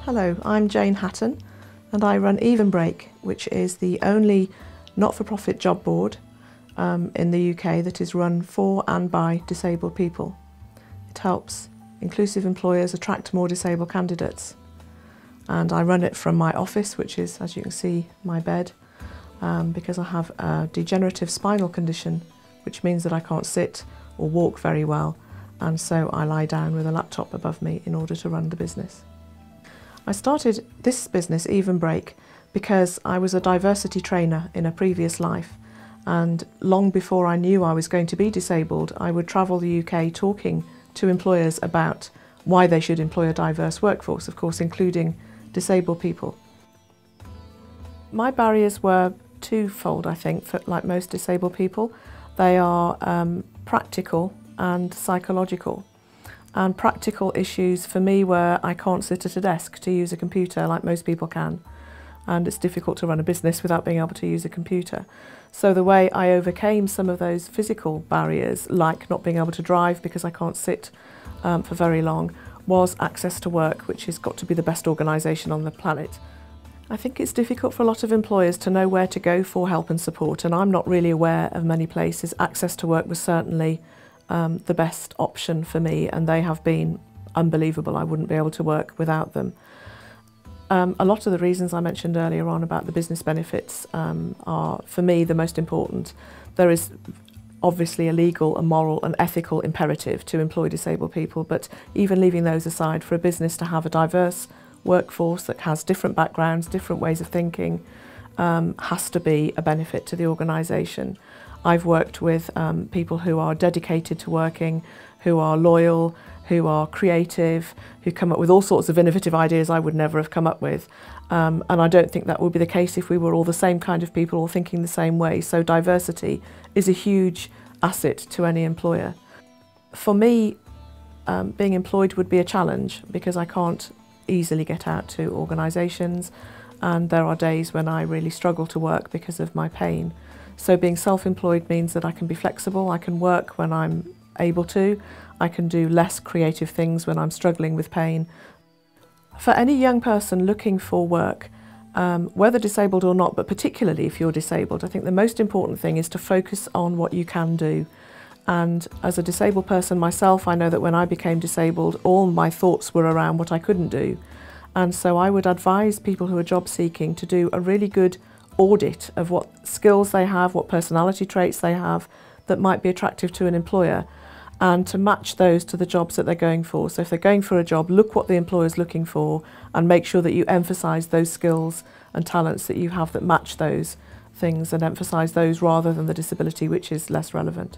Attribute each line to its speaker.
Speaker 1: Hello, I'm Jane Hatton and I run Evenbreak, which is the only not-for-profit job board in the UK that is run for and by disabled people. It helps inclusive employers attract more disabled candidates, and I run it from my office, which is, as you can see, my bed, because I have a degenerative spinal condition, which means that I can't sit or walk very well, and so I lie down with a laptop above me in order to run the business. I started this business, Evenbreak, because I was a diversity trainer in a previous life, and long before I knew I was going to be disabled, I would travel the UK talking to employers about why they should employ a diverse workforce, of course including disabled people. My barriers were twofold, I think, for like most disabled people. They are practical and psychological. And practical issues for me were I can't sit at a desk to use a computer like most people can, and it's difficult to run a business without being able to use a computer. So the way I overcame some of those physical barriers, like not being able to drive because I can't sit for very long, was Access to Work, which has got to be the best organisation on the planet. I think it's difficult for a lot of employers to know where to go for help and support, and I'm not really aware of many places. Access to Work was certainly the best option for me, and they have been unbelievable. I wouldn't be able to work without them. A lot of the reasons I mentioned earlier on about the business benefits are, for me, the most important. There is obviously a legal, a moral and ethical imperative to employ disabled people, but even leaving those aside, for a business to have a diverse workforce that has different backgrounds, different ways of thinking, has to be a benefit to the organisation. I've worked with people who are dedicated to working, who are loyal, who are creative, who come up with all sorts of innovative ideas I would never have come up with. And I don't think that would be the case if we were all the same kind of people, all thinking the same way. So diversity is a huge asset to any employer. For me, being employed would be a challenge because I can't easily get out to organisations, and there are days when I really struggle to work because of my pain. So being self-employed means that I can be flexible, I can work when I'm able to, I can do less creative things when I'm struggling with pain. For any young person looking for work, whether disabled or not, but particularly if you're disabled, I think the most important thing is to focus on what you can do. And as a disabled person myself, I know that when I became disabled, all my thoughts were around what I couldn't do. And so I would advise people who are job seeking to do a really good audit of what skills they have, what personality traits they have that might be attractive to an employer, and to match those to the jobs that they're going for. So if they're going for a job, look what the employer's looking for and make sure that you emphasise those skills and talents that you have that match those things, and emphasise those rather than the disability, which is less relevant.